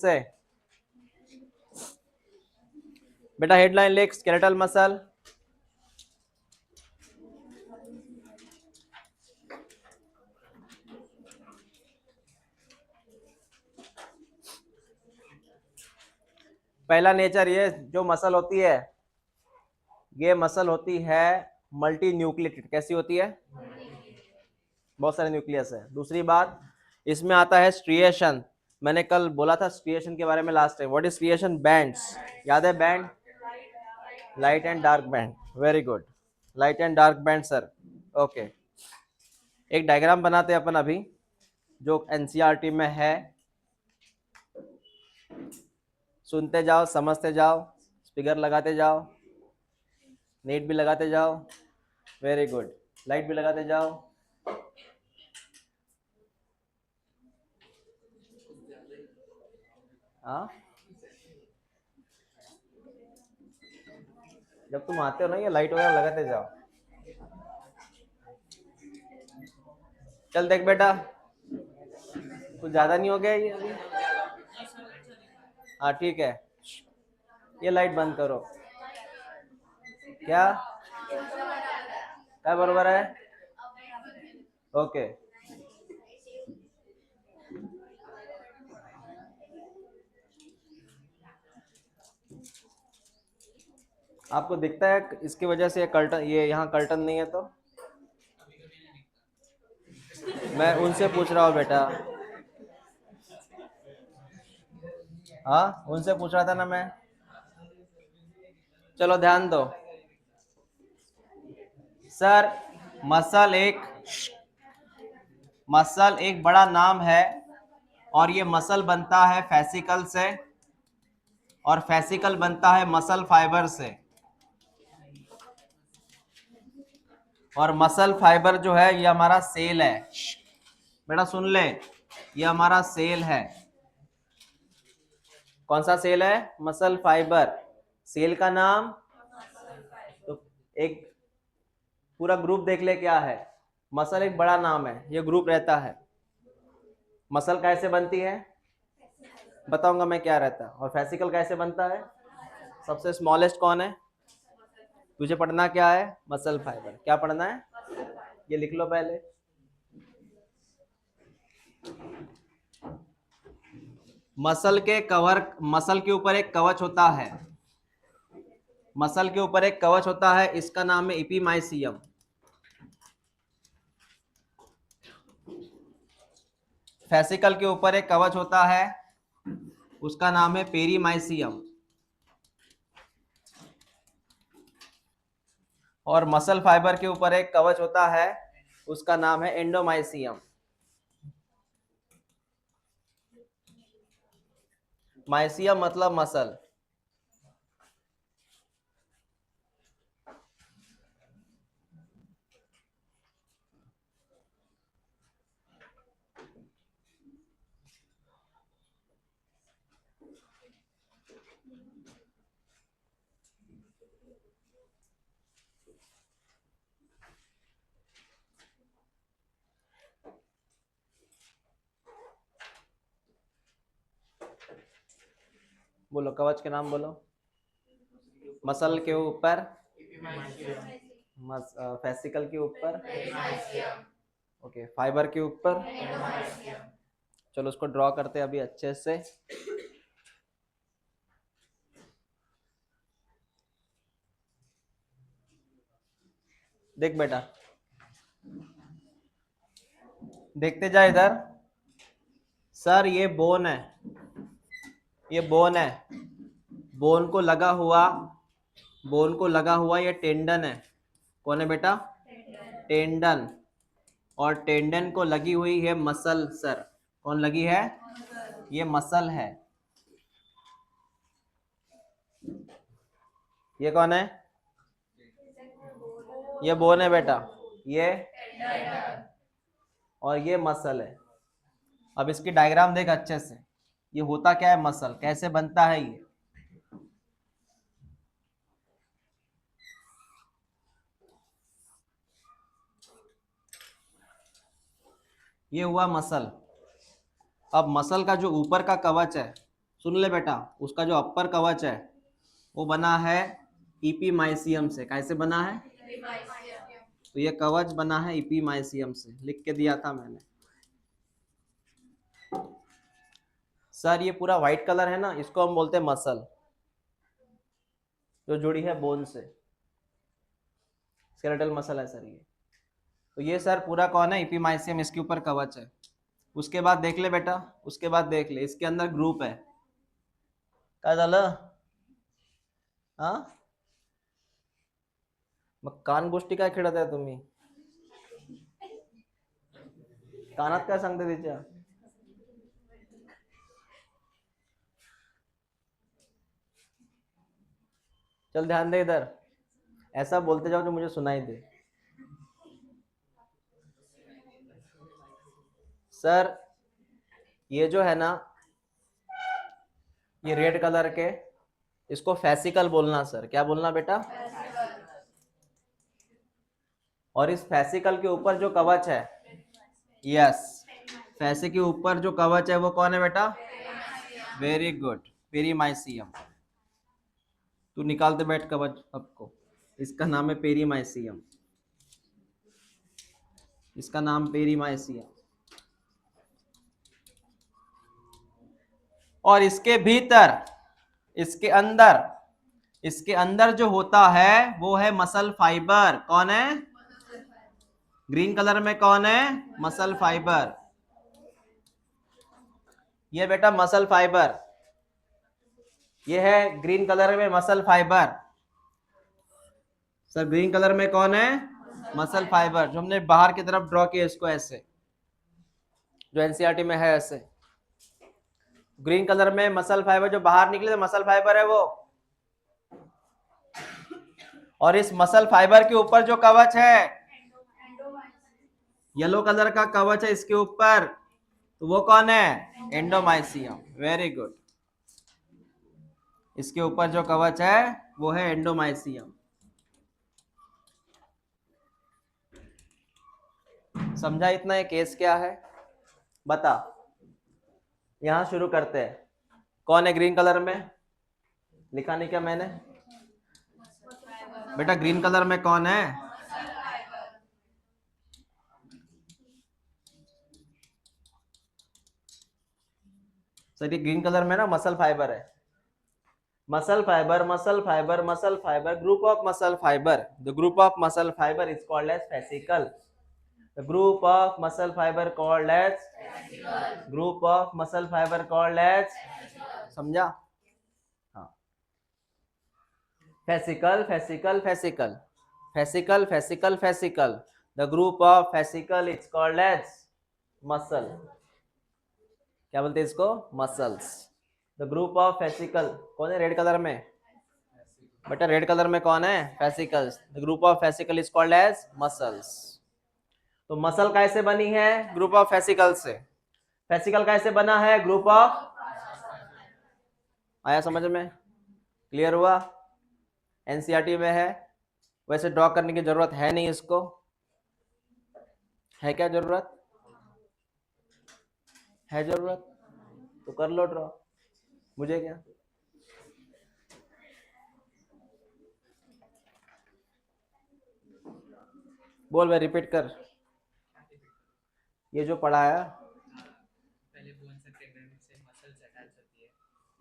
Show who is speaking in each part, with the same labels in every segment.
Speaker 1: से बेटा हेडलाइन लिख, स्केलेटल मसल। पहला नेचर, ये जो मसल होती है ये मसल होती है मल्टी न्यूक्लिएटेड। कैसी होती है? बहुत सारे न्यूक्लियस है। दूसरी बात, इसमें आता है स्ट्रिएशन। मैंने कल बोला था स्ट्रिएशन के बारे में last time. What is striation? Bands. याद है band? Light and dark band. Very good, light and dark band sir. Okay, एक डायग्राम बनाते हैं अपन अभी, जो एनसीईआरटी में है। सुनते जाओ, समझते जाओ, स्पीकर लगाते जाओ, नेट भी लगाते जाओ। वेरी गुड, लाइट भी लगाते जाओ। हाँ, जब तुम आते हो ना ये लाइट वगैरह लगाते जाओ। चल देख बेटा, कुछ ज्यादा नहीं हो गया ये अभी? हाँ ठीक है, ये लाइट बंद करो। क्या क्या बरोबर है? ओके, आपको दिखता है इसकी वजह से कर्टन, ये यहाँ कर्टन नहीं है तो? मैं उनसे पूछ रहा हूँ बेटा। हाँ, उनसे पूछ रहा था ना मैं। चलो ध्यान दो सर, मसल एक बड़ा नाम है, और ये मसल बनता है फेसिकल से, और फेसिकल बनता है मसल फाइबर से, और मसल फाइबर जो है ये हमारा सेल है। बेटा सुन ले, ये हमारा सेल है। कौन सा सेल है? Muscle fibre. सेल का नाम, तो एक पूरा ग्रुप देख ले क्या है। मसल एक बड़ा नाम है, ये ग्रुप रहता है। मसल कैसे बनती है बताऊंगा मैं क्या रहता है। और फेसिकल कैसे बनता है? सबसे स्मॉलेस्ट कौन है? तुझे पढ़ना क्या है? Muscle fibre. क्या पढ़ना है? ये लिख लो पहले। मसल के ऊपर एक कवच होता है। मसल के ऊपर एक कवच होता है, इसका नाम है इपीमाइसियम। फेसिकल के ऊपर एक कवच होता है, उसका नाम है पेरीमाइसियम। और मसल फाइबर के ऊपर एक कवच होता है, उसका नाम है एंडोमाइसियम। माइसियम मतलब मसल। बोलो कवच के नाम बोलो। मसल के ऊपर, फेसिकल के ऊपर, ओके, फाइबर के ऊपर। चलो उसको ड्रॉ करते हैं अभी अच्छे से। देख बेटा, देखते जा इधर। सर ये बोन है, ये बोन है। बोन को लगा हुआ, बोन को लगा हुआ ये टेंडन है। कौन है बेटा? टेंडन। और टेंडन को लगी हुई है मसल सर। कौन लगी है? ये मसल है। ये कौन है? ये बोन है बेटा, ये, और ये मसल है। अब इसकी डायग्राम देख अच्छे से। ये होता क्या है मसल, कैसे बनता है ये हुआ मसल। अब मसल का जो ऊपर का कवच है, सुन ले बेटा, उसका जो अपर कवच है वो बना है इपीमाइसियम से। कैसे बना है? तो ये कवच बना है इपीमाइसियम से, लिख के दिया था मैंने। सर ये पूरा व्हाइट कलर है ना, इसको हम बोलते हैं मसल, जो जुड़ी है बोन से, स्केलेटल मसल है सर ये। तो ये सर पूरा कौन है? इपीमाइसियम, इसके ऊपर कवच है। उसके बाद देख ले बेटा, उसके बाद देख ले, इसके अंदर ग्रुप है। काय झालं? हा, मग कान गोष्टी काय खेळत आहे तुम्ही? कानात काय सांगते तिच्या? चल ध्यान दे इधर, ऐसा बोलते जाओ जो मुझे सुनाई दे। सर ये जो है ना, ये रेड कलर के, इसको फेसिकल बोलना सर। क्या बोलना बेटा? और इस फेसिकल के ऊपर जो कवच है, यस, फैसे के ऊपर जो कवच है वो कौन है बेटा? Very good, perimysium. तू निकालते बैठ कवच सबको। इसका नाम है पेरीमाइसियम, इसका नाम पेरीमाइसियम। और इसके भीतर, इसके अंदर, इसके अंदर जो होता है वो है मसल फाइबर। कौन है? ग्रीन कलर में कौन है? Muscle fibre. ये बेटा मसल फाइबर, ये है ग्रीन कलर में muscle fibre. Sir green colour में कौन है? मसल फाइबर, जो हमने बाहर की तरफ ड्रॉ किया इसको ऐसे, जो एनसीईआरटी में है ऐसे। ग्रीन कलर में मसल फाइबर जो बाहर निकले, मसल फाइबर है वो। और इस मसल फाइबर के ऊपर जो कवच है, येलो कलर का कवच है इसके ऊपर, तो वो कौन है? एंडोमाइसियम। वेरी गुड, इसके ऊपर जो कवच है वो है एंडोमाइसियम। समझा इतना? ये केस क्या है बता। यहां शुरू करते हैं। कौन है ग्रीन कलर में? लिखा नहीं क्या मैंने बेटा? ग्रीन कलर में कौन है? सर ये ग्रीन कलर में ना मसल फाइबर है। Muscle fibre, muscle fibre, muscle fibre, group of muscle fibre. The group of muscle fibre is called as fascicle. The group of muscle fibre called as, group of muscle fibre called as, समझा? हाँ, fascicle, fascicle, fascicle, fascicle, fascicle, fascicle. The group of fascicle is called as muscle. क्या बोलते हैं इसको? Muscles. The group of fascicle, कौन है red colour में बेटा? रेड कलर में कौन है? Fascicles. The group of fascicle is called as muscles. तो मसल कैसे बनी है? ग्रुप ऑफ फेसिकल से। फेसिकल कैसे बना है? ग्रुप ऑफ, आया समझ में? क्लियर हुआ? एनसीईआरटी में है, वैसे ड्रॉ करने की जरूरत है नहीं इसको, है क्या जरूरत? है जरूरत तो कर लो ड्रॉ, मुझे क्या। बोल भाई, रिपीट कर ये जो पढ़ाया।
Speaker 2: पहले बोन से टेंडन से मसल्स अटैच होती है,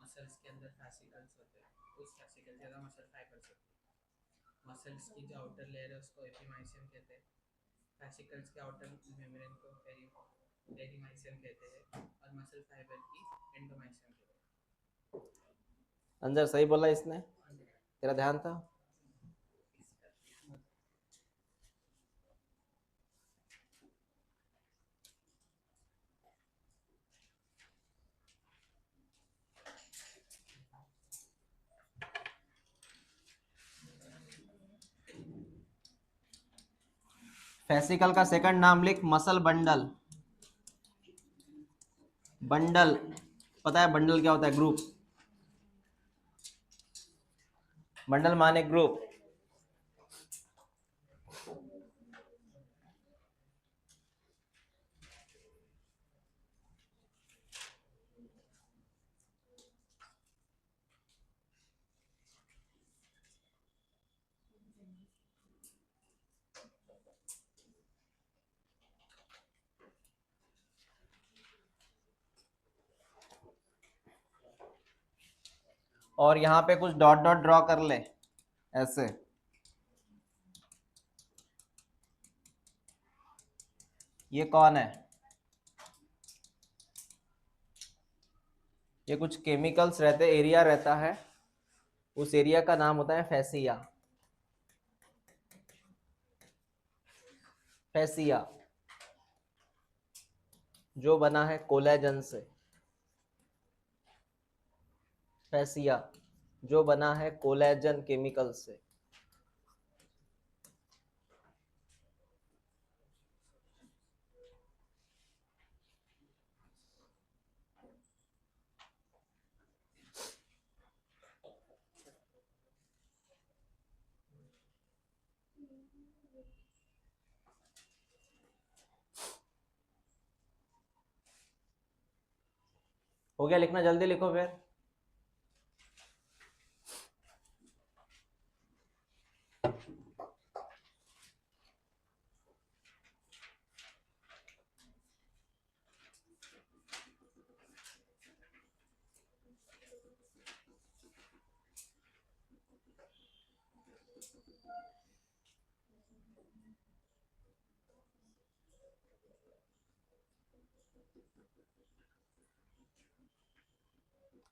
Speaker 2: मसल्स के अंदर फैसिकल्स होते हैं, उस फैसिकल के अंदर मसल फाइबर्स होते हैं। मसल्स की जो आउटर लेयर है उसको एपिमाइसियम कहते हैं, फैसिकल्स के आउटर मेम्ब्रेन को पेरीमाइसियम कहते हैं, और मसल फाइबर की एंडोमाइसियम कहते हैं।
Speaker 1: अंदर सही बोला इसने, तेरा ध्यान था? फेसिकल का सेकंड नाम लिख, मसल बंडल। बंडल, पता है बंडल क्या होता है? ग्रुप। बंडल माने ग्रुप। और यहाँ पे कुछ डॉट डॉट ड्रॉ कर ले ऐसे। ये कौन है? ये कुछ केमिकल्स रहते, एरिया रहता है, उस एरिया का नाम होता है फैसिया। फैसिया जो बना है कोलेजन से। फैसिया जो बना है कोलेजन केमिकल से। हो गया लिखना? जल्दी लिखो फिर।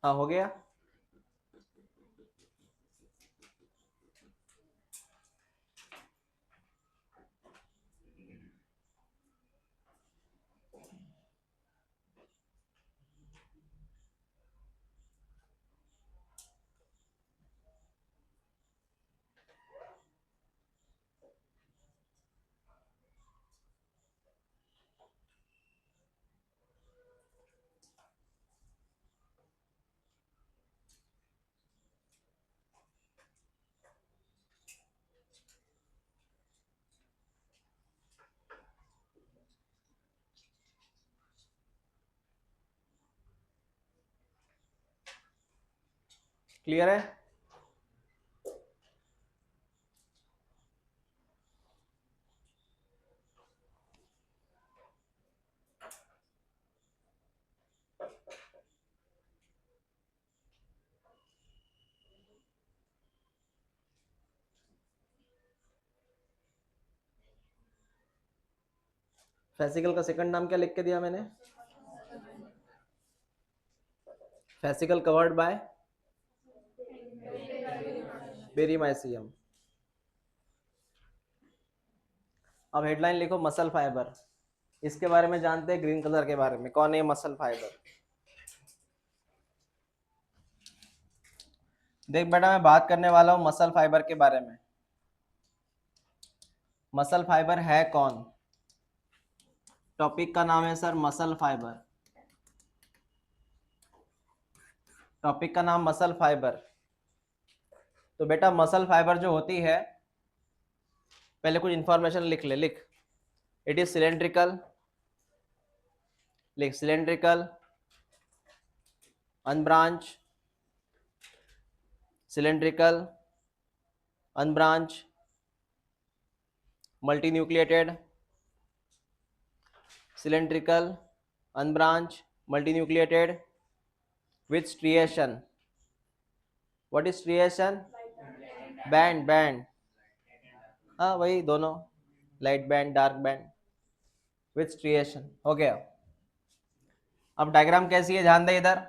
Speaker 1: हाँ हो गया। क्लियर है? फेसिकल का सेकंड नाम क्या लिख के दिया मैंने? Fascicle covered by perimysium. अब हेडलाइन लिखो मसल फाइबर। इसके बारे में जानते हैं, ग्रीन कलर के बारे में। कौन है मसल फाइबर? देख बेटा, मैं बात करने वाला हूं मसल फाइबर के बारे में। मसल फाइबर है कौन? टॉपिक का नाम है सर मसल फाइबर। टॉपिक का नाम मसल फाइबर। तो बेटा मसल फाइबर जो होती है, पहले कुछ इंफॉर्मेशन लिख ले। लिख, इट इज सिलेंड्रिकल। लिख, cylindrical, unbranch, cylindrical, unbranch, multinucleated, cylindrical, unbranch, multinucleated with striation. What is striation? Band, band. हाँ वही दोनों, light band dark band with striation. हो गया। अब डायग्राम कैसी है ध्यान दे इधर।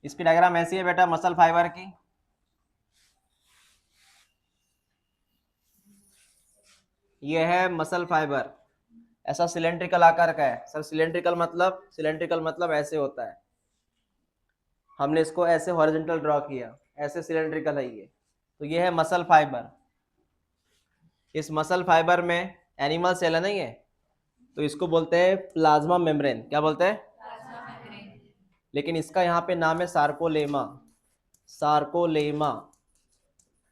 Speaker 1: इसकी डायग्राम ऐसी है बेटा मसल फाइबर की। ये है मसल फाइबर, ऐसा सिलेंड्रिकल आकार का है। सर सिलेंड्रिकल मतलब? सिलेंड्रिकल मतलब ऐसे होता है। हमने इसको ऐसे हॉरिजॉन्टल ड्रॉ किया, ऐसे सिलेंड्रिकल है ये। तो ये है मसल फाइबर। इस मसल फाइबर में एनिमल सेल है नहीं है, तो इसको बोलते हैं प्लाज्मा मेम्ब्रेन। क्या बोलते हैं? लेकिन इसका यहाँ पे नाम है सार्कोलेमा। सार्कोलेमा,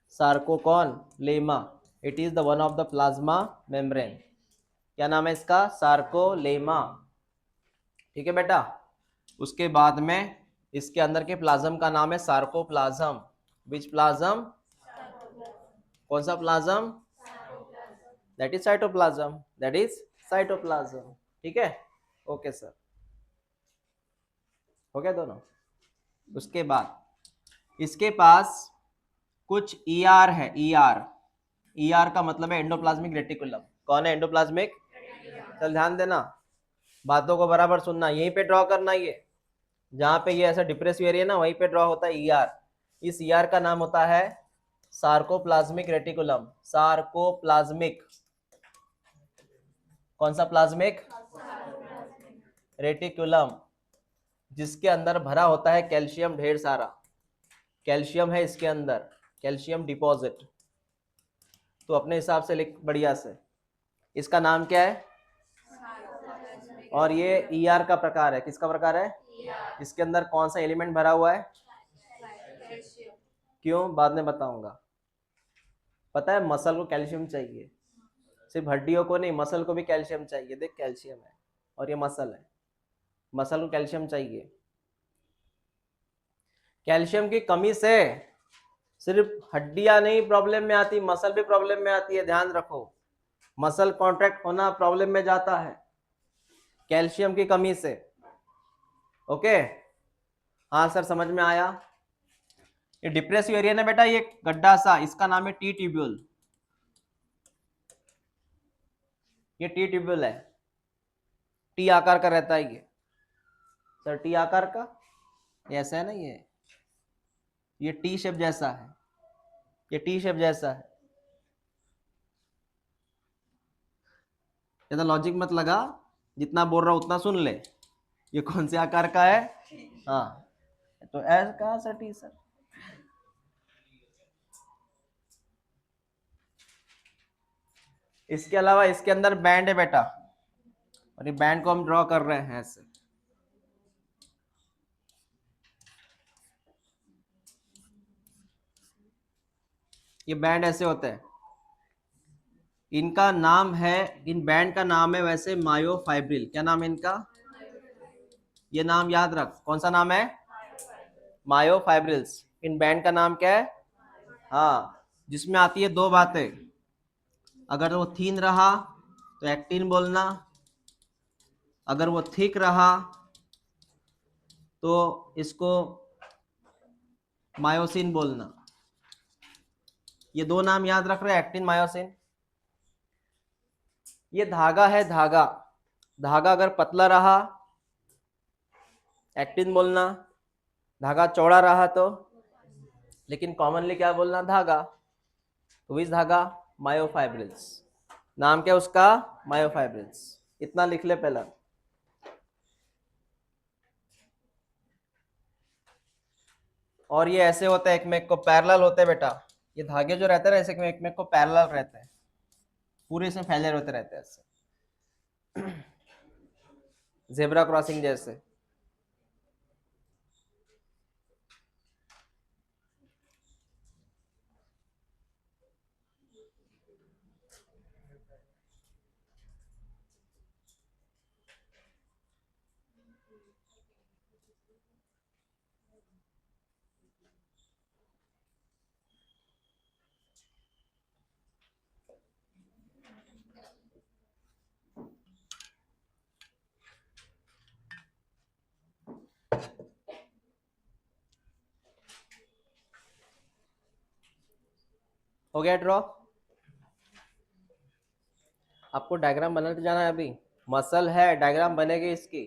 Speaker 1: सार्को कौन? Lemma. It is the one of the plasma membrane. क्या नाम है इसका? सार्कोलेमा। ठीक है बेटा। उसके बाद में इसके अंदर के प्लाज्म का नाम है सार्कोप्लाज्म। विच प्लाज्म? कौन सा plasm? That is cytoplasm. That is cytoplasm. ठीक है, ओके सर, हो गया दोनों। उसके बाद इसके पास कुछ ईआर है, ईआर। ईआर का मतलब है एंडोप्लाज्मिक रेटिकुलम। कौन है एंडोप्लाज्मिक? चल ध्यान देना, बातों को बराबर सुनना, यहीं पे ड्रॉ करना। ये जहां पे ये ऐसा डिप्रेसिव एरिया ना, वहीं पे ड्रॉ होता है ईआर। इस ईआर का नाम होता है सार्कोप्लाज्मिक रेटिकुलम। सार्कोप्लाज्मिक, कौन सा प्लाज्मिक? रेटिकुलम, जिसके अंदर भरा होता है कैल्शियम ढेर सारा। कैल्शियम है इसके अंदर, कैल्शियम डिपॉजिट। तो अपने हिसाब से लिख बढ़िया से। इसका नाम क्या है? और ये ईआर का प्रकार है। किसका प्रकार है? इसके अंदर कौन सा एलिमेंट भरा हुआ है? क्यों, बाद में बताऊंगा। पता है मसल को कैल्शियम चाहिए, सिर्फ हड्डियों को नहीं, मसल को भी कैल्शियम चाहिए। देख कैल्शियम है और ये मसल है, मसल को कैल्शियम चाहिए। कैल्शियम की कमी से सिर्फ हड्डियां नहीं प्रॉब्लम में आती, मसल भी प्रॉब्लम में आती है, ध्यान रखो। मसल कॉन्ट्रैक्ट होना प्रॉब्लम में जाता है कैल्शियम की कमी से। ओके, हाँ सर समझ में आया। ये डिप्रेसिव एरिया ना बेटा, ये गड्ढा सा, इसका नाम है टी ट्यूब्यूल। ये टी ट्यूब्यूल है, टी आकार का रहता है ये। सर टी आकार का, ये ऐसा है ना, ये टी शेप जैसा है, ये टी शेप जैसा है। ज्यादा लॉजिक मत लगा, जितना बोल रहा हूं उतना सुन ले। ये कौन से आकार का है? हाँ, तो एस कहा सर, टी सर। इसके अलावा इसके अंदर बैंड है बेटा, और ये बैंड को हम ड्रॉ कर रहे हैं ऐसे। ये बैंड ऐसे होते हैं, इनका नाम है, इन बैंड का नाम है वैसे मायोफाइब्रिल। क्या नाम है इनका? ये नाम याद रख, कौन सा नाम है? मायोफाइब्रिल्स। इन बैंड का नाम क्या है? हाँ, जिसमें आती है दो बातें। अगर वो थीन रहा तो एक्टिन बोलना, अगर वो थिक रहा तो इसको मायोसिन बोलना। ये दो नाम याद रख रहे हैं, एक्टिन मायोसिन। ये धागा है, धागा। धागा अगर पतला रहा एक्टिन बोलना, धागा चौड़ा रहा तो, लेकिन कॉमनली क्या बोलना? धागा। तो विच धागा? मायोफाइब्रिल्स। नाम क्या उसका? मायोफाइब्रिल्स। इतना लिख ले पहला। और ये ऐसे होते हैं, एक में को पैरेलल होते हैं बेटा। ये धागे जो रहते हैं ना, ऐसे एक में को पैरेलल रहते हैं, पूरे इसमें फैले होते रहते हैं ऐसे, जेब्रा क्रॉसिंग जैसे। हो गया ड्रॉ? आपको डायग्राम बनाते जाना है अभी। मसल है, डायग्राम बनेगी इसकी।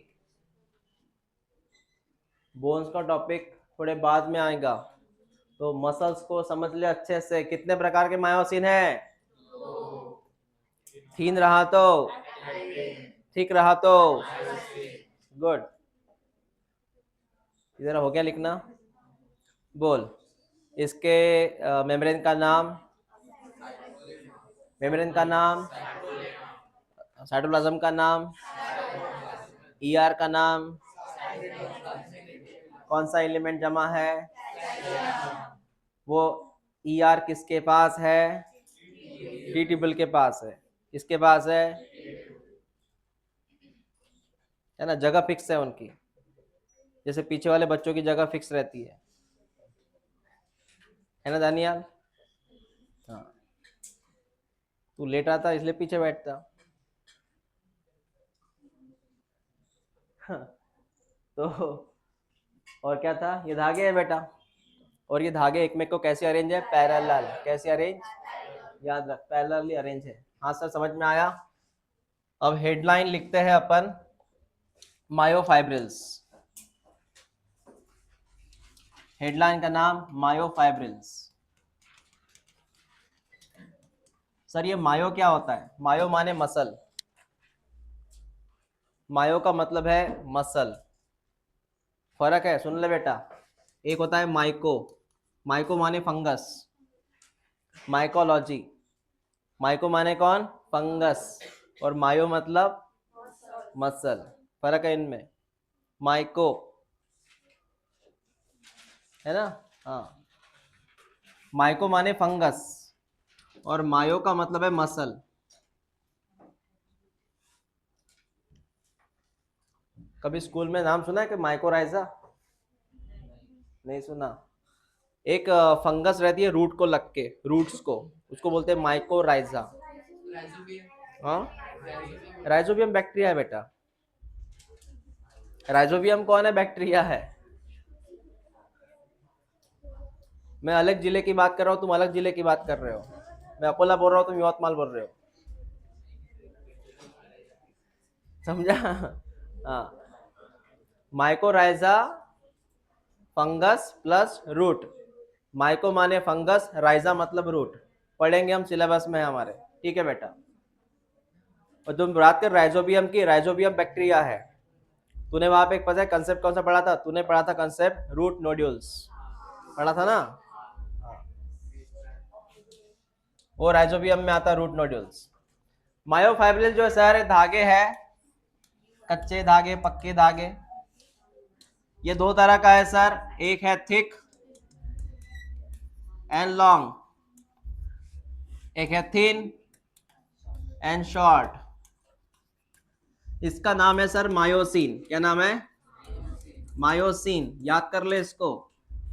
Speaker 1: बोन्स का टॉपिक थोड़े बाद में आएगा, तो मसल्स को समझ ले अच्छे से। कितने प्रकार के मायोसिन है? थीन रहा तो, ठीक रहा तो, गुड। इधर हो गया लिखना। बोल इसके मेम्ब्रेन का नाम, मेम्ब्रेन का नाम, साइटोप्लाज्म का नाम, ईआर का नाम, कौन सा एलिमेंट जमा है, वो ईआर किसके पास है? टी ट्यूबल के पास है। किसके पास है ना, जगह फिक्स है उनकी, जैसे पीछे वाले बच्चों की जगह फिक्स रहती है ना दानियाल? हाँ, तू लेट आता इसलिए पीछे बैठता। हाँ, तो और क्या था? ये धागे है बेटा, और ये धागे एक में को कैसे अरेंज है, पैरेलल। कैसे अरेंज, याद रख, पैरेलली अरेंज है। हाँ सर समझ में आया। अब हेडलाइन लिखते हैं अपन, मायोफाइब्रिल्स। हेडलाइन का नाम मायोफाइब्रिल्स। सर ये मायो क्या होता है, मायो माने मसल, मायो का मतलब है मसल। फर्क है, सुन ले बेटा। एक होता है माइको, माइको माने फंगस, माइकोलॉजी। माइको माने कौन, फंगस, और मायो मतलब मसल। फर्क है इनमें, माइको, है ना। हाँ, माइको माने फंगस और मायो का मतलब है मसल। कभी स्कूल में नाम सुना है कि माइकोराइजा, नहीं सुना। एक फंगस रहती है रूट को लग के, रूट्स को, उसको बोलते हैं माइकोराइजा।
Speaker 2: राइजोबियम।
Speaker 1: हाँ,
Speaker 2: राइजोबियम।
Speaker 1: राइजोबियम बैक्टीरिया है बेटा। राइजोबियम कौन है, बैक्टीरिया है। मैं अलग जिले की बात कर रहा हूँ, तुम अलग जिले की बात कर रहे हो। मैं अकोला बोल रहा हूँ, तुम यवतमाल बोल रहे हो, समझा। हाँ, mycorrhiza fungus plus root. Myco माने फंगस, राइजा मतलब रूट। पढ़ेंगे हम, सिलेबस में है हमारे, ठीक है बेटा। और तुम बात कर राइजोबियम की, राइजोबियम बैक्टीरिया है। तूने वहां पे एक पता है कंसेप्ट कौन सा पढ़ा था, तूने पढ़ा था कंसेप्ट रूट नोड्यूल्स, पढ़ा था ना। वो राइजोबियम में आता रूट नोड्यूल्स। मायोफाइब्रिल जो सारे धागे हैं, कच्चे धागे पक्के धागे, ये दो तरह का है सर। एक है थिक एंड लॉन्ग, एक है थिन एंड शॉर्ट। इसका नाम है सर मायोसिन। क्या नाम है, मायोसिन, याद कर ले इसको।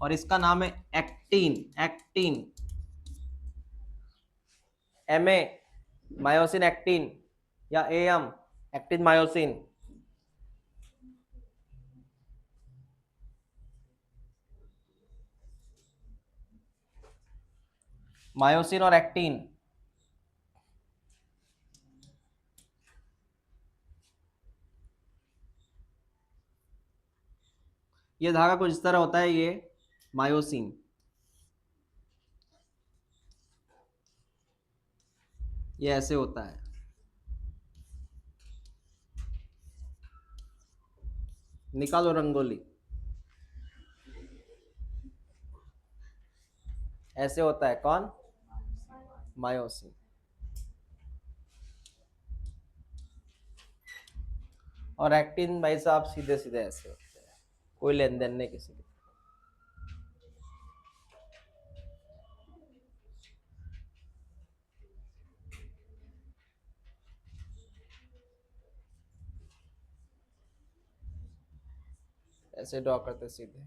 Speaker 1: और इसका नाम है actin, actin, M A, myosin actin, या एम, एक्टिन मायोसिन। मायोसिन और एक्टिन, ये धागा कुछ इस तरह होता है, ये मायोसिन। ये ऐसे होता है, निकालो रंगोली। ऐसे होता है कौन, मायोसिन। और एक्टिन भाई साहब सीधे सीधे ऐसे होते हैं, कोई लेन देन नहीं किसी के। ऐसे ड्रॉ करते सीधे।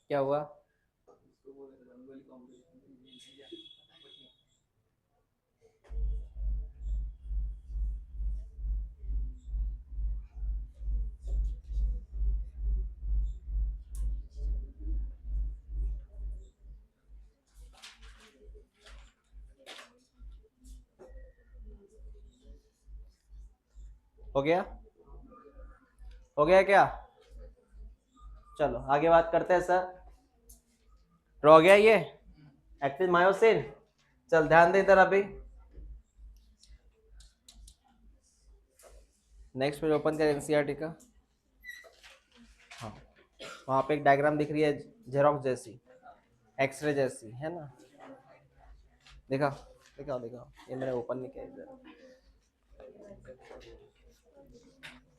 Speaker 1: क्या हुआ, हो गया, हो गया क्या। चलो आगे बात करते हैं सर। ड्रॉ हो गया ये एक्टिन मायोसिन। चल ध्यान दे इधर अभी, नेक्स्ट पेज ओपन कर एनसीईआरटी का। हाँ, वहाँ पे एक डायग्राम दिख रही है जेरोक्स जैसी, एक्सरे जैसी, है ना। देखा, देखा देखा, ये मैंने ओपन नहीं किया इधर।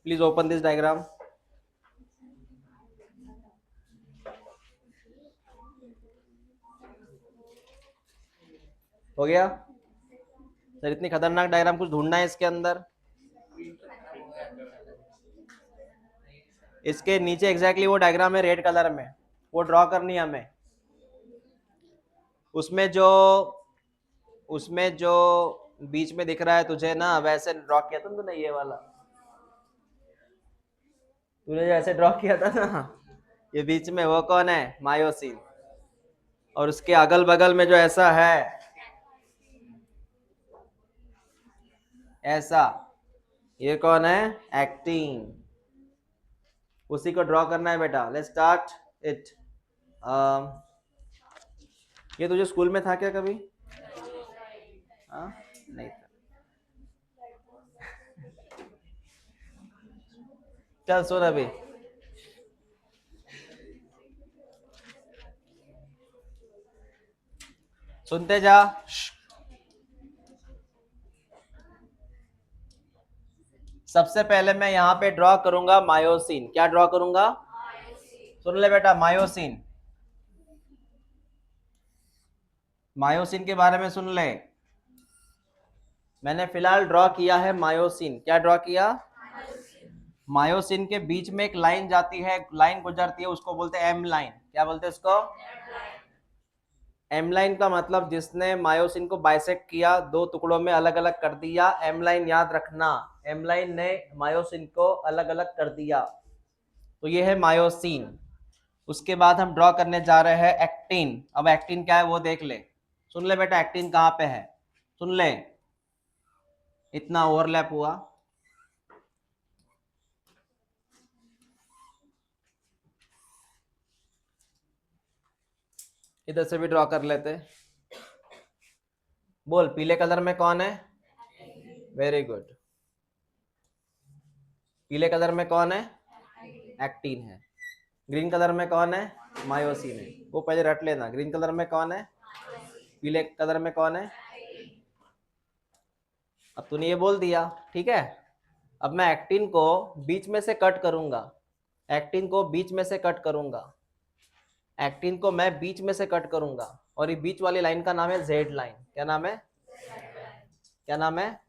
Speaker 1: Please open this diagram. हो गया सर, इतनी खतरनाक डायग्राम कुछ ढूंढना है इसके अंदर। इसके नीचे एग्जैक्टली वो डायग्राम है रेड कलर में, वो ड्रॉ करनी है हमें। उसमें जो बीच में दिख रहा है तुझे ना, वैसे ड्रॉ किया था तूने ये वाला, तूने जैसे ड्रॉ किया था ना, ये बीच में वो कौन है? मायोसिन। और उसके अगल बगल में जो ऐसा है, ऐसा, ये कौन है? एक्टिन। उसी को ड्रॉ करना है बेटा। Let's start it. ये तुझे स्कूल में था क्या कभी? हाँ, नहीं था। चल सुन अभी, सुनते जा। सबसे पहले मैं यहाँ पे ड्रॉ करूंगा मायोसिन। क्या ड्रॉ करूंगा? सुन ले बेटा, मायोसिन। मायोसिन के बारे में सुन ले। मैंने फिलहाल ड्रॉ किया है मायोसिन। क्या ड्रॉ किया? मायोसिन के बीच में एक लाइन जाती है, लाइन गुजरती है, उसको बोलते हैं एम लाइन। क्या बोलते हैं उसको? एम लाइन का मतलब जिसने मायोसिन को बाइसेक्ट किया, दो टुकड़ों में अलग अलग कर दिया। एम लाइन याद रखना, एम लाइन ने मायोसिन को अलग अलग कर दिया, तो ये है मायोसिन। उसके बाद हम ड्रॉ करने जा रहे हैं एक्टिन। अब एक्टिन क्या है वो देख ले। सुन ले बेटा, एक्टिन कहाँ पे है? सुन ले, इतना ओवरलैप हुआ। इधर से भी ड्रॉ कर लेते। बोल, पीले कलर में कौन है? Very good. पीले कलर में कौन है? एक्टिन है। ग्रीन कलर में कौन है? मायोसिन है। वो पहले रट लेना। ग्रीन कलर में कौन है? पीले कलर में कौन है? अब तूने ये बोल दिया, ठीक है। अब मैं एक्टिन को बीच में से कट करूंगा। एक्टिन को बीच में से कट करूंगा। एक्टिन को मैं बीच में से कट करूंगा, और ये बीच वाली लाइन का नाम है जेड लाइन। क्या नाम है? क्या नाम है?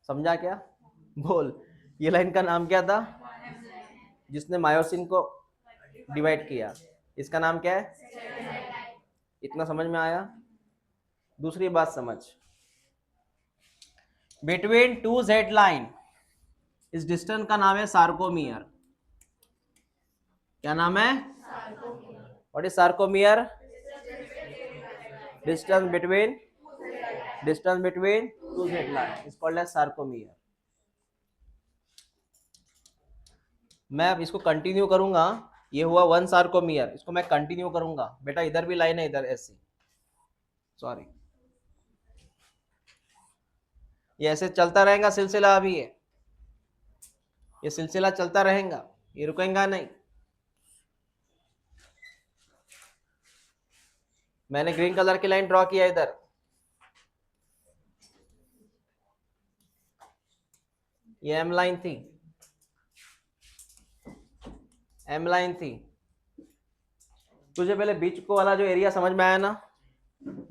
Speaker 1: समझा क्या? बोल, ये लाइन का नाम क्या था जिसने मायोसिन को डिवाइड किया? इसका नाम क्या है? इतना समझ में आया? दूसरी बात समझ, बिटवीन टू जेड लाइन, इस डिस्टेंस का नाम है सार्कोमियर। क्या नाम है? What is sarcomere? Distance between two Z line is called as sarcomere. मैं अब इसको कंटिन्यू करूंगा। ये हुआ वन सार्कोमियर, इसको मैं कंटिन्यू करूंगा बेटा। इधर भी लाइन है, इधर ऐसी, सॉरी, ये ऐसे चलता रहेगा सिलसिला। अभी ये सिलसिला चलता रहेगा, ये रुकेगा नहीं। मैंने ग्रीन कलर की लाइन ड्रॉ किया इधर, ये एम लाइन थी, एम लाइन थी। तुझे पहले बीच को वाला जो एरिया समझ में आया ना?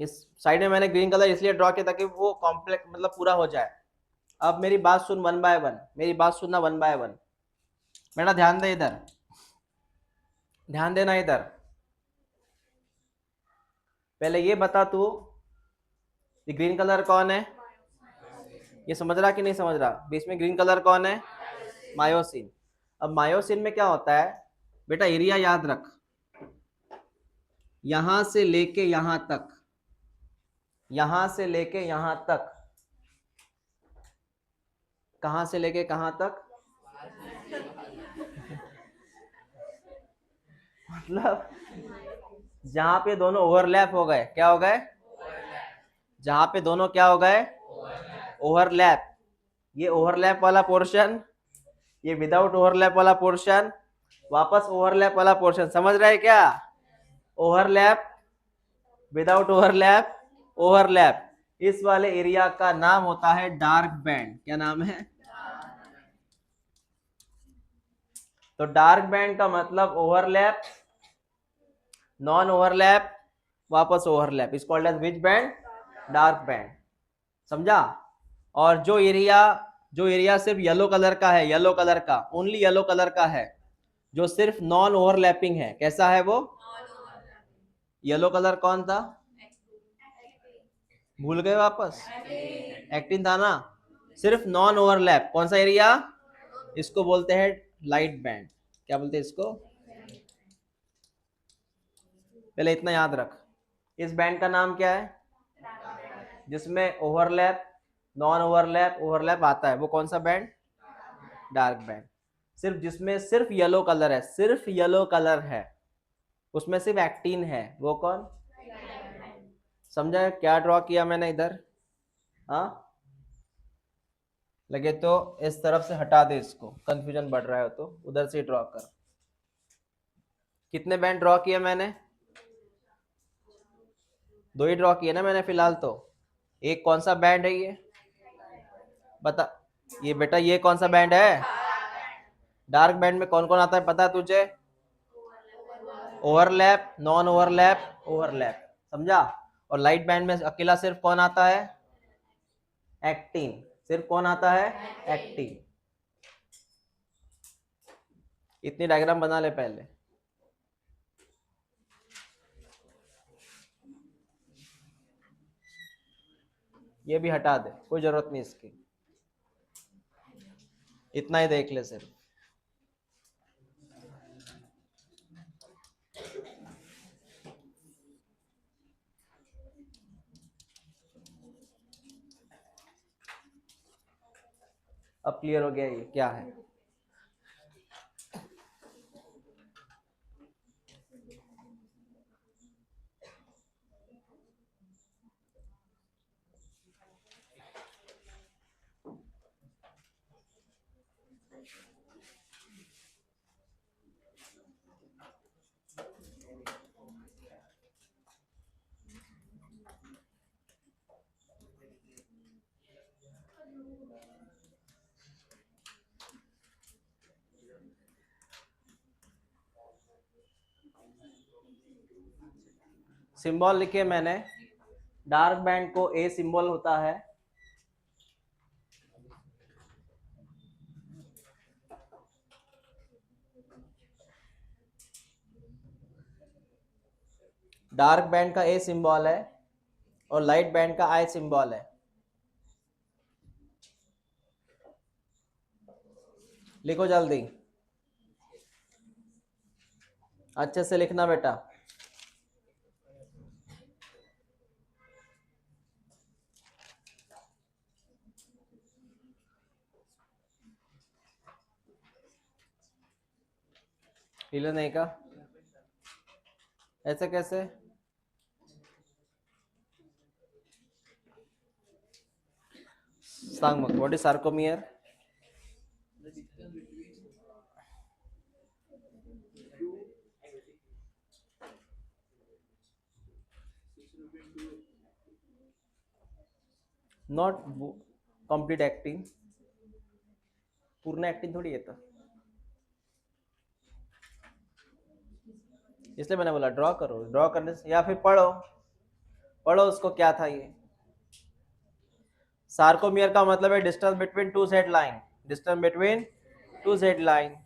Speaker 1: इस साइड में मैंने ग्रीन कलर इसलिए ड्रॉ किया ताकि वो कॉम्प्लेक्स मतलब पूरा हो जाए। अब मेरी बात सुन वन बाय वन, मेरी बात सुनना वन बाय वन। बेटा ध्यान दे, इधर ध्यान देना। इधर पहले ये बता तू, ये ग्रीन कलर कौन है? ये समझ रहा कि नहीं समझ रहा? बीच में ग्रीन कलर कौन है? मायोसिन। अब मायोसिन में क्या होता है बेटा? एरिया याद रख, यहां से लेके यहां तक, यहां से लेके यहां तक। कहां से लेके कहां तक? मतलब जहां पे दोनों ओवरलैप हो गए। क्या हो गए? जहां पे दोनों क्या हो गए? ओवरलैप। ये ओवरलैप वाला पोर्शन, ये विदाउट ओवरलैप वाला पोर्शन, वापस ओवरलैप वाला पोर्शन। समझ रहे क्या? Overlap, without overlap, overlap. इस वाले एरिया का नाम होता है डार्क बैंड। क्या नाम है? तो डार्क बैंड का मतलब ओवरलैप, नॉन ओवरलैप, वापस overlap, is called as which band? Dark band. समझा? और जो एरिया सिर्फ येलो कलर का है, येलो कलर का, ओनली येलो कलर का है, जो सिर्फ नॉन ओवरलैपिंग है, कैसा है वो? येलो कलर कौन था? भूल गए वापस? एक्टिन था ना। सिर्फ नॉन ओवरलैप कौन सा एरिया? इसको बोलते हैं लाइट बैंड। क्या बोलते हैं इसको? पहले इतना याद रख। इस बैंड का नाम क्या है? जिसमें ओवरलैप, नॉन ओवरलैप, ओवरलैप आता है, वो कौन सा बैंड? Dark band. सिर्फ जिसमें सिर्फ येलो कलर है, सिर्फ येलो कलर है, उसमें सिर्फ एक्टिन है, वो कौन? समझा क्या ड्रॉ किया मैंने इधर? हाँ, लगे तो इस तरफ से हटा दे इसको, कंफ्यूजन बढ़ रहा है तो उधर से ड्रॉ कर। कितने बैंड ड्रॉ किए मैंने? 2 ही ड्रॉ किए ना मैंने फिलहाल तो। एक कौन सा बैंड है ये? बता। ये बेटा ये कौन सा बैंड है? डार्क बैंड में कौन कौन आता है पता है तुझे? Overlap, non overlap, overlap. समझा? और लाइट बैंड में अकेला सिर्फ कौन आता है? एक्टिन। सिर्फ कौन आता है? एक्टिन। इतनी डायग्राम बना ले पहले। ये भी हटा दे, कोई जरूरत नहीं इसकी। इतना ही देख ले सिर्फ। अब क्लियर हो गया ये क्या है? सिंबल लिखे मैंने। डार्क बैंड को ए सिंबल होता है। डार्क बैंड का ए सिंबल है और लाइट बैंड का आई सिंबल है। लिखो जल्दी, अच्छे से लिखना बेटा। हिले नहीं का? ऐसे कैसे? सांग मग what is sarcomere? Not complete acting. पूर्ण एक्टिंग थोड़ी येतं, इसलिए मैंने बोला ड्रॉ करो। ड्रॉ करने से या फिर पढ़ो, पढ़ो उसको क्या था ये। सार्कोमियर का मतलब है distance between two Z line. Distance between two Z line.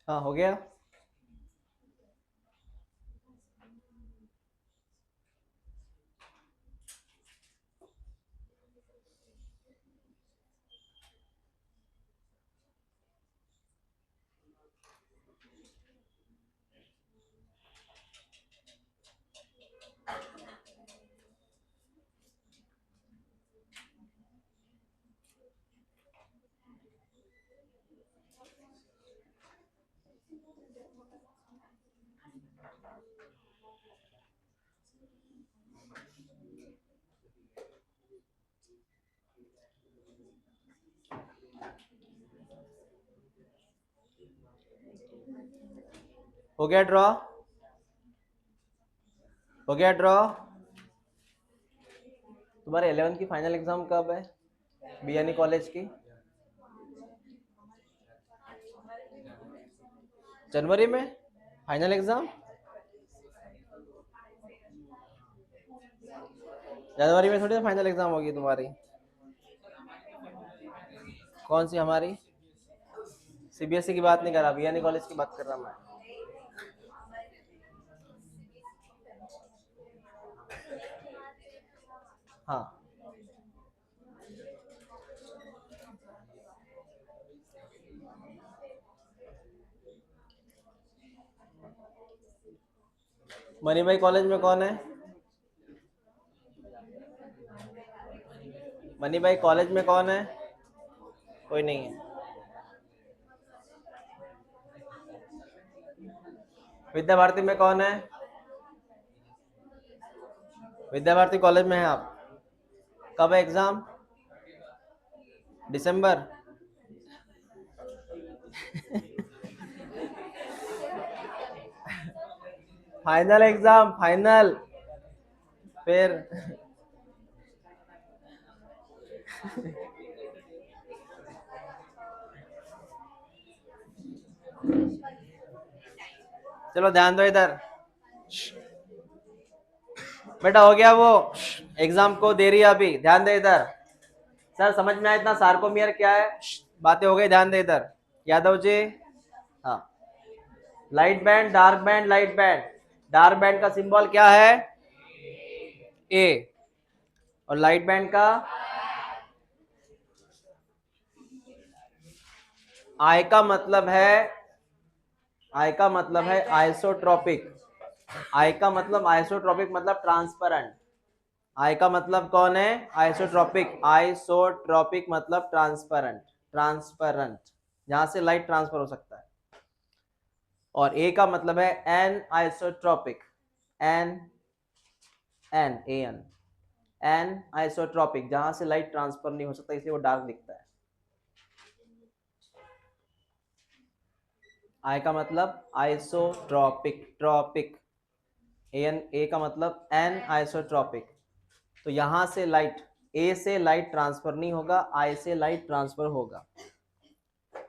Speaker 1: हाँ हो गया। हो गया ड्रॉ? हो गया ड्रॉ? तुम्हारे 11th की फाइनल एग्जाम कब है बीएनई कॉलेज की? जनवरी में फाइनल एग्जाम? जनवरी में थोड़ी फाइनल एग्जाम होगी तुम्हारी। कौन सी हमारी? सीबीएसई की बात नहीं कर रहा, बीएनई कॉलेज की बात कर रहा मैं। हाँ, मनी भाई कॉलेज में कौन है? मनी भाई कॉलेज में कौन है? कोई नहीं है। विद्या भारती में कौन है? विद्या भारती कॉलेज में है आप? कब है एग्जाम? दिसंबर? Final exam final. फिर चलो ध्यान दो इधर। बेटा हो गया वो, एग्जाम को देरी है अभी, ध्यान दे इधर। सर समझ में आया इतना सार्कोमियर क्या है? बातें हो गई, ध्यान दे इधर। यादव जी, हाँ। Light band, dark band, light band. Dark band का सिंबल क्या है? ए। और लाइट बैंड का आई का मतलब है, आई का मतलब है आइसोट्रोपिक। आई का मतलब आइसोट्रोपिक मतलब ट्रांसपेरेंट। आई का मतलब कौन है? आइसोट्रोपिक। आइसोट्रोपिक मतलब ट्रांसपेरेंट। ट्रांसपेरेंट, जहां से लाइट ट्रांसफर हो सकता है। और ए का मतलब है anisotropic. An, an a an, anisotropic, जहां से लाइट ट्रांसफर नहीं हो सकता, इसलिए वो डार्क दिखता है। आई का मतलब आइसोट्रोपिक, ट्रॉपिक। एन, ए का मतलब एन आइसोट्रोपिक। तो यहां से लाइट, ए से लाइट ट्रांसफर नहीं होगा, आई से लाइट ट्रांसफर होगा।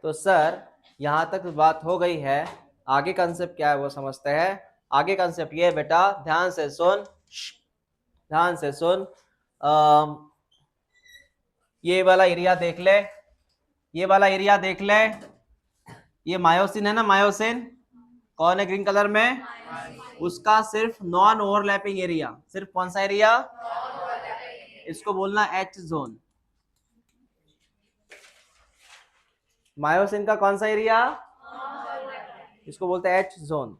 Speaker 1: तो सर यहां तक बात हो गई है, आगे कंसेप्ट क्या है वो समझते हैं। आगे कंसेप्ट ये है बेटा, ध्यान से सुन, ध्यान से सुन। ये वाला एरिया देख ले, ये वाला एरिया देख ले। ये मायोसिन है ना, मायोसिन कौन है ग्रीन कलर में? उसका सिर्फ नॉन ओवरलैपिंग एरिया, सिर्फ कौन सा एरिया? इसको बोलना एच जोन। मायोसिन का कौन सा एरिया? इसको बोलते हैं एच जोन।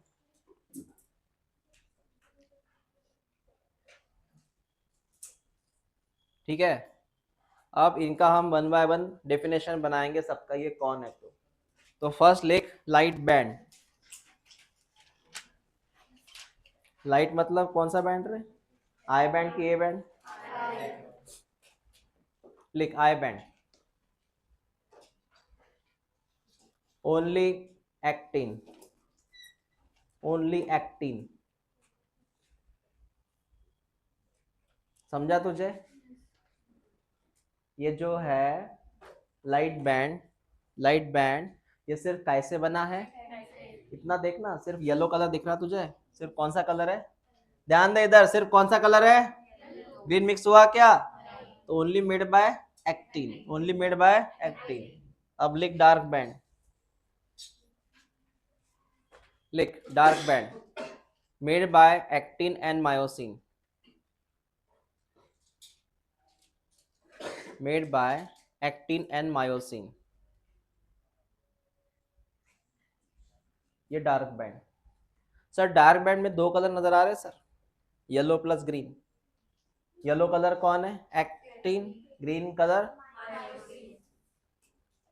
Speaker 1: ठीक है, अब इनका हम वन बाय वन डेफिनेशन बनाएंगे सबका, ये कौन है। तो फर्स्ट लिख लाइट बैंड। लाइट मतलब कौन सा बैंड रे? आई बैंड की ए बैंड? लिख I band. Only actin, only actin. समझा तुझे? ये जो है लाइट बैंड, लाइट बैंड ये सिर्फ कैसे बना है? इतना देखना, सिर्फ येलो कलर दिख रहा तुझे? सिर्फ कौन सा कलर है? ध्यान दे इधर, सिर्फ कौन सा कलर है? ग्रीन मिक्स हुआ क्या? तो only made by actin, only made by actin. अब लिख डार्क बैंड। लिख dark band made by actin and myosin, made by actin and myosin. ये dark band. Sir dark band में दो कलर नजर आ रहे हैं sir, yellow plus green. Yellow colour कौन है? एक्टिन। ग्रीन कलर,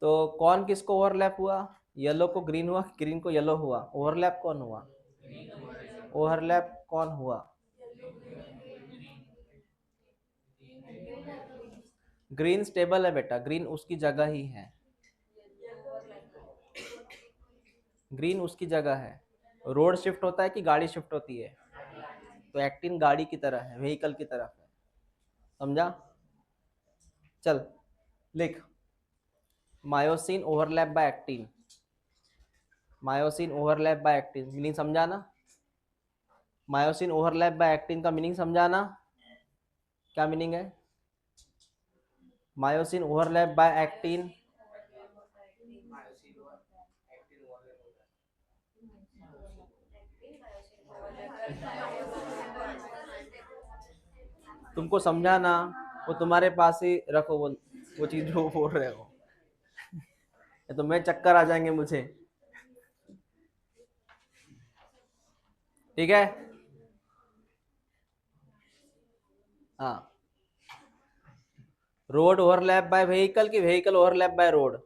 Speaker 1: तो कौन किसको ओवरलैप हुआ? येलो को ग्रीन हुआ, ग्रीन को येलो हुआ। ओवरलैप कौन हुआ? ओवरलैप कौन हुआ? ग्रीन स्टेबल है बेटा, ग्रीन उसकी जगह ही है, ग्रीन उसकी जगह है। रोड शिफ्ट होता है कि गाड़ी शिफ्ट होती है? तो एक्टिन गाड़ी की तरह है, व्हीकल की तरह है, समझा? चल लिख, myosin overlap bye actin, myosin overlap bye actin, meaning समझा ना? मायोसिन ओवरलैप बाय एक्टिन का मीनिंग समझा ना? क्या मीनिंग है? मायोसिन ओवरलैप बाय एक्टिन, तुमको समझा ना? वो तुम्हारे पास ही रखो, वो चीज जो बोल रहे हो, ये तो मैं चक्कर आ जाएंगे मुझे। ठीक है, हाँ। रोड ओवरलैप बाय व्हीकल की व्हीकल ओवरलैप बाय रोड?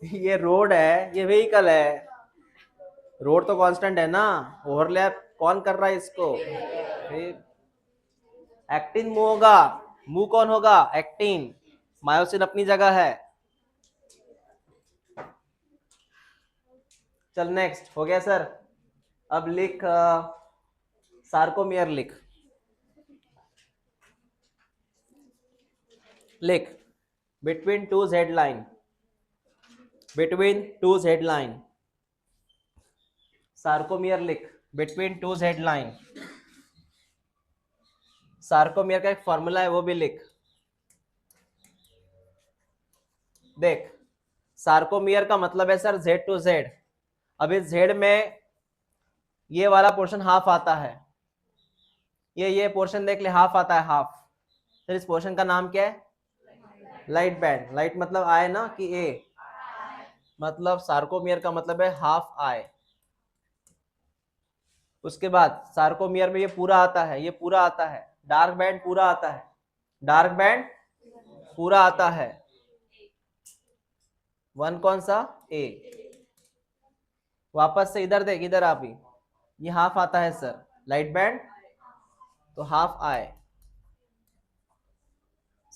Speaker 1: ये रोड है, ये व्हीकल है। रोड तो कांस्टेंट है ना, ओवरलैप कौन कर रहा है इसको? एक्टिन मूव होगा, मूव कौन होगा? एक्टिन। मायोसिन अपनी जगह है। चल नेक्स्ट, हो गया सर? अब लिख सार्कोमियर, लिख between two Z line, between two Z line, sarcomere लिख, between two Z line. Sarcomere का एक फॉर्मूला है, वो भी लिख। देख, सार्कोमियर का मतलब है सर जेड टू जेड। अब इस जेड में ये वाला पोर्शन हाफ आता है, ये पोर्शन देख ले, हाफ आता है, हाफ। फिर इस पोर्शन का नाम क्या है? Light band. लाइट मतलब आई ना कि ए? मतलब सार्कोमियर का मतलब है हाफ आई। उसके बाद सार्कोमियर में ये पूरा आता है, ये पूरा आता है, डार्क बैंड पूरा आता है, डार्क बैंड पूरा आता है। वन कौन सा? ए। वापस से इधर देख, इधर आप ही, ये हाफ आता है सर, लाइट बैंड, तो हाफ आए।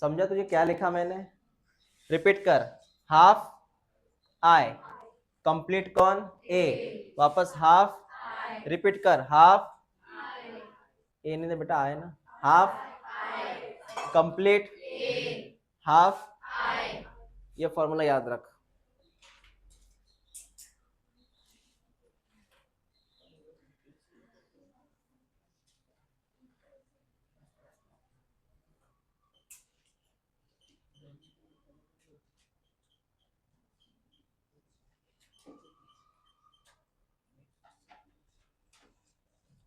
Speaker 1: समझा तुझे क्या लिखा मैंने? रिपीट कर, हाफ आई, कंप्लीट कौन? ए, वापस हाफ, रिपीट कर, हाफ ए, नहीं बेटा आए ना, हाफ कंप्लीट हाफ, ये फॉर्मूला याद रख।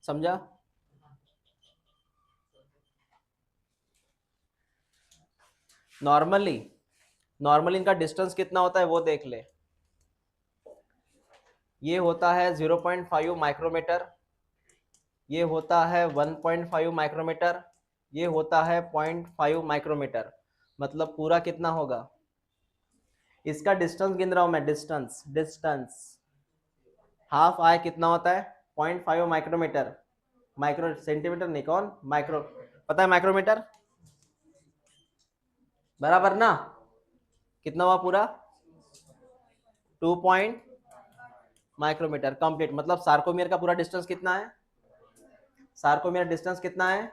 Speaker 1: समझा? नॉर्मली, नॉर्मली इनका डिस्टेंस कितना होता है वो देख ले। ये होता है 0.5 माइक्रोमीटर, ये होता है 1.5 माइक्रोमीटर, ये होता है 0.5 माइक्रोमीटर। मतलब पूरा कितना होगा? इसका डिस्टेंस गिन रहा हूं मैं, डिस्टेंस, डिस्टेंस हाफ आई कितना होता है? 0.5 माइक्रोमीटर, माइक्रो सेंटीमीटर नहीं, कौन? माइक्रो, पता है माइक्रोमीटर? बराबर ना? कितना हुआ पूरा? 2 माइक्रोमीटर कंप्लीट। मतलब सार्कोमियर का पूरा डिस्टेंस कितना है? सार्कोमियर डिस्टेंस कितना है?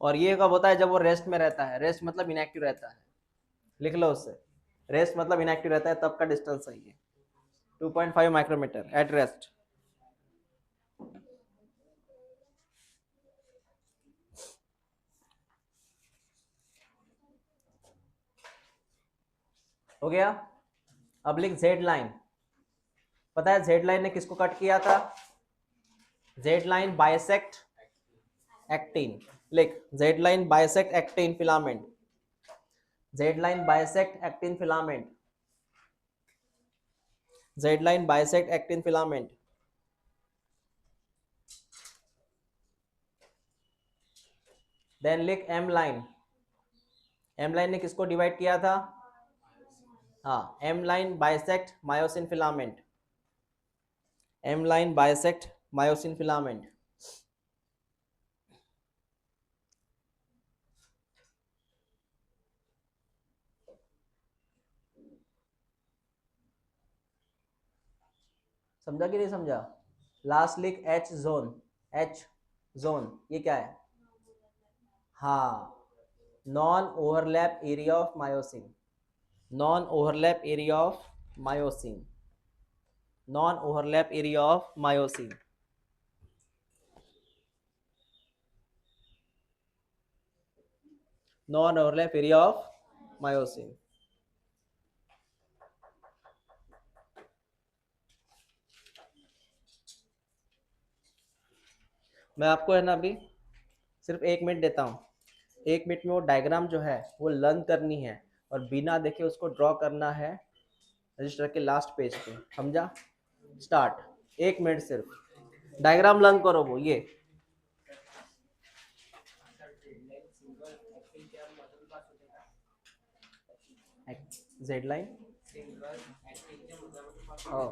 Speaker 1: और ये कब होता है? जब वो रेस्ट में रहता है। रेस्ट मतलब इनएक्टिव रहता है, लिख लो उससे, रेस्ट मतलब इनएक्टिव रहता है, तब का डिस्टेंस सही है 2.5 माइक्रोमीटर एट रेस्ट। हो गया? अब लिख जेड लाइन। पता है जेड लाइन ने किसको कट किया था? Z line bisect actin. लिख, Z line bisect actin filament, Z line bisect actin filament, Z line bisect actin filament. Then लिख एम लाइन। एम लाइन ने किसको डिवाइड किया था? हाँ, M line bisect myosin filament, M line bisect myosin filament. समझा कि नहीं समझा? लास्ट लिख एच जोन, एच जोन ये क्या है? हाँ, non overlap area of myosin, non overlap area of myosin, non overlap area of myosin. Non overlap area of myosin. मैं आपको है ना अभी सिर्फ 1 मिनट देता हूँ, 1 मिनट में वो डायग्राम जो है वो लर्न करनी है और बिना देखे उसको ड्रॉ करना है रजिस्टर के लास्ट पेज पे, समझा? स्टार्ट। 1 मिनट सिर्फ डायग्राम लर्न करो वो ये। झेड लाईन हो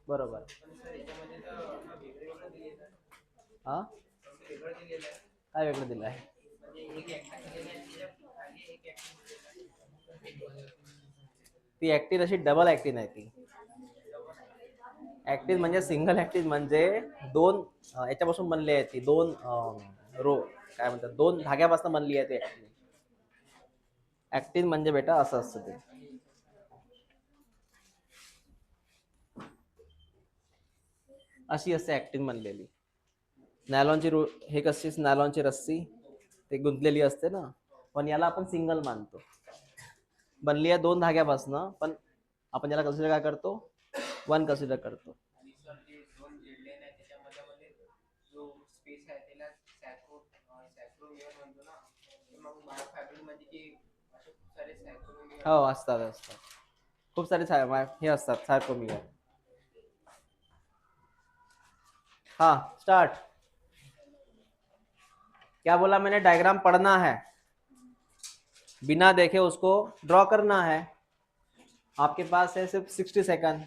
Speaker 1: बरोबर. हा काय वेगळं दिलं आहे? ती ऍक्टिन अशी डबल ऍक्टिन आहे ती. ऍक्टिन म्हणजे सिंगल ऍक्टिन म्हणजे दोन याच्यापासून बनली आहे ती, दोन रो काय म्हणतात, दोन धाग्यापासून बनली आहे ती ऍक्टिन. ऍक्टिन म्हणजे बेटा असं असतं ते. अशी असते ऍक्टिन बनलेली. नायलॉनची हे कशी नायलॉनची रस्सी ते गुंतलेली असते ना, पण याला आपण सिंगल मानतो. बनली आहे दोन धाग्यापासनं, पण आपण याला कन्सिडर काय करतो? वन कन्सिडर करतो. हो असतात असतात खूप सारे हे असतात सार्कोमियर. हाँ स्टार्ट. क्या बोला मैंने? डायग्राम पढ़ना है, बिना देखे उसको ड्रॉ करना है. आपके पास है सिर्फ 60 सेकंड.